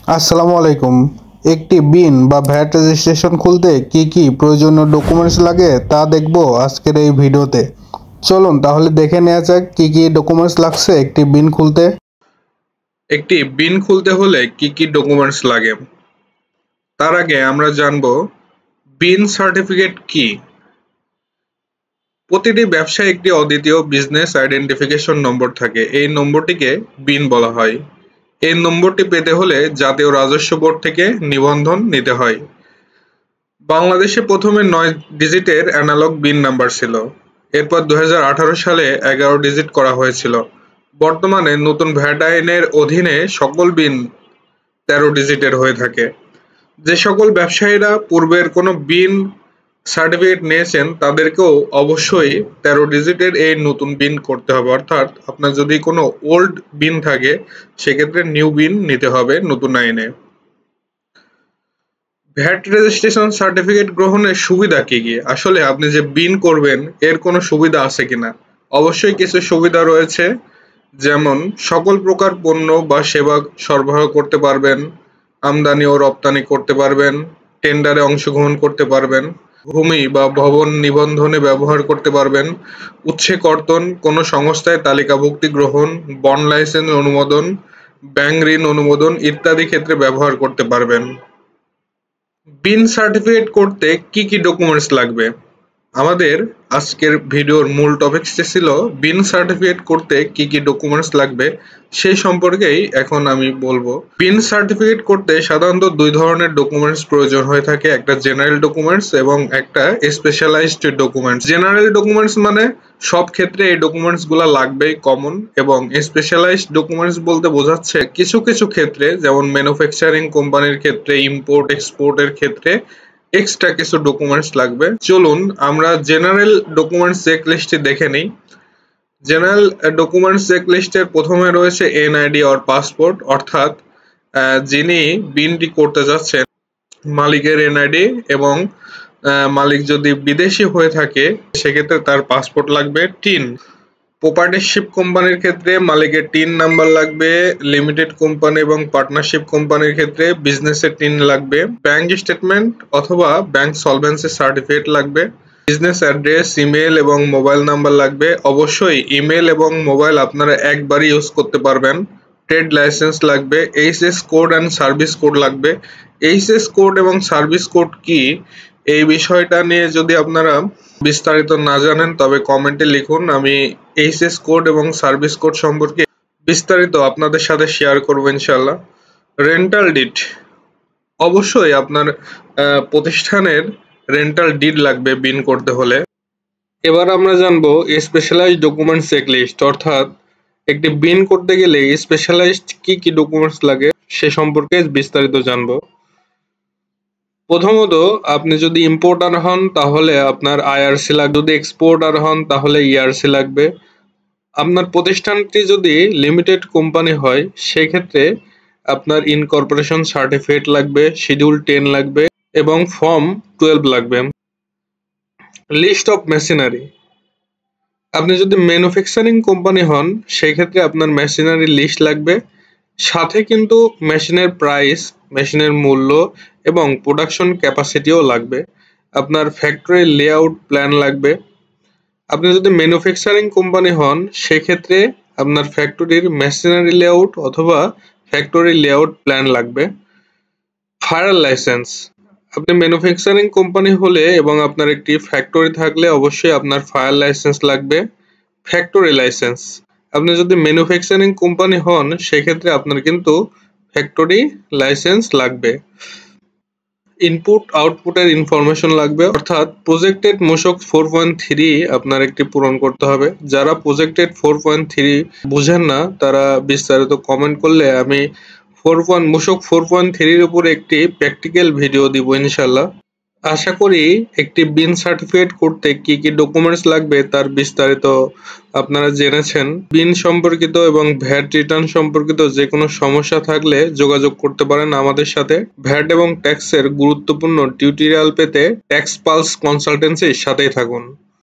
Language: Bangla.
আসসালামু আলাইকুম। একটি বিন বা ভ্যাট রেজিস্ট্রেশন খুলতে কি কি প্রয়োজনীয় ডকুমেন্টস লাগে তা দেখব আজকের এই ভিডিওতে। চলুন তাহলে দেখে নেওয়া যাক কি কি ডকুমেন্টস লাগছে একটি বিন খুলতে। একটি বিন খুলতে হলে কি কি ডকুমেন্টস লাগে তার আগে আমরা জানব বিন সার্টিফিকেট কি। প্রতিটি ব্যবসায় একটি অদ্বিতীয় বিজনেস আইডেন্টিফিকেশন নম্বর থাকে। এই নম্বরটিকে বিন বলা হয়। এই নম্বরটি পেতে হলে জাতীয় রাজস্ব বোর্ড থেকে নিবন্ধন নিতে হয়। বাংলাদেশে প্রথমে 9 ডিজিটের অ্যানালগ বিন নাম্বার ছিল। এরপর 2018 সালে 11 ডিজিট করা হয়েছিল। বর্তমানে নতুন ভ্যাট আইনের অধীনে সকল বিন 13 ডিজিটের হয়ে থাকে। যে সকল ব্যবসায়ীরা পূর্বের কোনো বিন সার্টিফিকেট নিয়েছেন তাদেরকেও অবশ্যই 13 ডিজিটের এই নতুন বিন করতে হবে। অর্থাৎ আপনার যদি কোনো ওল্ড বিন থাকে সেক্ষেত্রে নিউ বিন নিতে হবে নতুন আইনে। ভ্যাট রেজিস্ট্রেশন সার্টিফিকেট গ্রহণের সুবিধা কি কি? আসলে আপনি যে বিন করবেন এর কোনো সুবিধা আছে কিনা? অবশ্যই কিছু সুবিধা রয়েছে, যেমন সকল প্রকার পণ্য বা সেবা সরবরাহ করতে পারবেন, আমদানি ও রপ্তানি করতে পারবেন, টেন্ডারে অংশগ্রহণ করতে পারবেন, ভূমি বা ভবন নিবন্ধনে ব্যবহার করতে পারবেন, উৎসে কর্তন, কোনো সংস্থায় তালিকাভুক্তি গ্রহণ, বন্ড লাইসেন্স অনুমোদন, ব্যাংক ঋণ অনুমোদন ইত্যাদি ক্ষেত্রে ব্যবহার করতে পারবেন। বিন সার্টিফিকেট করতে কি কি ডকুমেন্টস লাগবে? আমাদের আজকের ভিডিওর মূল টপিকসটি ছিল বিন সার্টিফিকেট করতে কি কি ডকুমেন্টস লাগবে সেই সম্পর্কেই এখন আমি বলবো। বিন সার্টিফিকেট করতে সাধারণত দুই ধরনের ডকুমেন্টস প্রয়োজন হয়ে থাকে, একটা জেনারেল ডকুমেন্টস এবং একটা স্পেশালাইজড ডকুমেন্টস। জেনারেল ডকুমেন্টস মানে সব ক্ষেত্রে এই ডকুমেন্টস গুলা লাগবেই কমন, এবং স্পেশালাইজড ডকুমেন্টস বলতে বোঝাচ্ছে কিছু কিছু ক্ষেত্রে, যেমন ম্যানুফ্যাকচারিং কোম্পানির ক্ষেত্রে, ইম্পোর্ট এক্সপোর্টের ক্ষেত্রে এক্সট্রা কিছু ডকুমেন্টস লাগবে। চলুন আমরা জেনারেল ডকুমেন্টস চেক লিস্টটি দেখে নিই। জেনারেল ডকুমেন্টস চেক লিস্টের প্রথমে রয়েছে এনআইডি অর পাসপোর্ট, অর্থাৎ যিনি বিনটি করতে যাচ্ছেন মালিকের এনআইডি, এবং মালিক যদি বিদেশি হয়ে থাকে সেক্ষেত্রে তার পাসপোর্ট লাগবে। টিন, প্রপার্টিশিপ কোম্পানির ক্ষেত্রে মালিকের টিন নাম্বার লাগবে। লিমিটেড কোম্পানি এবং পার্টনারশিপ কোম্পানির ক্ষেত্রে বিজনেসের টিন লাগবে। ব্যাংক স্টেটমেন্ট অথবা ব্যাংক সলভেন্সি সার্টিফিকেট লাগবে। বিজনেস অ্যাড্রেস, ইমেল এবং মোবাইল নাম্বার লাগবে। অবশ্যই ইমেল এবং মোবাইল আপনারা একবারই ইউজ করতে পারবেন। ট্রেড লাইসেন্স লাগবে। HS code and service code লাগবে। এইচএস কোড এবং সার্ভিস কোড কি, এই বিষয়টা নিয়ে যদি আপনারা বিস্তারিত না জানেন তবে কমেন্টে লিখুন, আমি এইচএস কোড এবং সার্ভিস কোড সম্পর্কে বিস্তারিত আপনাদের সাথে শেয়ার করব ইনশাল্লাহ। রেন্টাল ডিড, অবশ্যই আপনার প্রতিষ্ঠানের রেন্টাল ডিড লাগবে বিন করতে হলে। এবার আমরা জানবো স্পেশালাইজড ডকুমেন্টস চেকলিস্ট, অর্থাৎ একটি বিন করতে গেলে স্পেশালাইজড কি কি ডকুমেন্টস লাগে সে সম্পর্কে বিস্তারিত জানবো। প্রথমত, আপনি যদি ইম্পোর্টার হন তাহলে আপনার আইআরসি লাগবে, যদি এক্সপোর্টার হন তাহলে ইআরসি লাগবে। আপনার প্রতিষ্ঠানটি যদি লিমিটেড কোম্পানি হয় সেক্ষেত্রে আপনার ইনকর্পোরেশন সার্টিফিকেট লাগবে, শিডিউল 10 লাগবে এবং ফর্ম 12 লাগবে। লিস্ট অফ মেশিনারি, আপনি যদি ম্যানুফ্যাকচারিং কোম্পানি হন সেক্ষেত্রে আপনার মেশিনারি লিস্ট লাগবে, সাথে কিন্তু মেশিনের প্রাইস, মেশিনের মূল্য এবং প্রোডাকশন ক্যাপাসিটিও লাগবে। আপনার ফ্যাক্টরি লেআউট প্ল্যান লাগবে। আপনি যদি ম্যানুফ্যাকচারিং কোম্পানি হন সেক্ষেত্রে আপনার ফ্যাক্টরির মেশিনারি লেআউট অথবা ফ্যাক্টরি লেআউট প্ল্যান লাগবে। ফায়ার লাইসেন্স, আপনি ম্যানুফ্যাকচারিং কোম্পানি হলে এবং আপনার একটি ফ্যাক্টরি থাকলে অবশ্যই আপনার ফায়ার লাইসেন্স লাগবে। ফ্যাক্টরি লাইসেন্স, আপনি যদি ম্যানুফ্যাকচারিং কোম্পানি হন সেক্ষেত্রে আপনার কিন্তু ফ্যাক্টরি লাইসেন্স লাগবে। ইনপুট আউটপুটের ইনফরমেশন লাগবে, অর্থাৎ প্রজেক্টেড মূসক 4.3 আপনার একটি পূরণ করতে হবে। যারা প্রজেক্টেড 4.3 বুঝেন না তারা বিস্তারিত কমেন্ট করলে আমি মূসক 4.3 এর উপর একটি প্র্যাকটিক্যাল ভিডিও দিব ইনশাল্লাহ। আশা করি একটি বিন সার্টিফিকেট করতে কি কি ডকুমেন্টস লাগবে তার বিস্তারিত আপনারা জেনেছেন। বিন সম্পর্কিত এবং ভ্যাট রিটার্ন সম্পর্কিত যে কোনো সমস্যা থাকলে যোগাযোগ করতে পারেন আমাদের সাথে। ভ্যাট এবং ট্যাক্সের গুরুত্বপূর্ণ টিউটোরিয়াল পেতে ট্যাক্স পালস কনসালটেন্সির সাথেই থাকুন।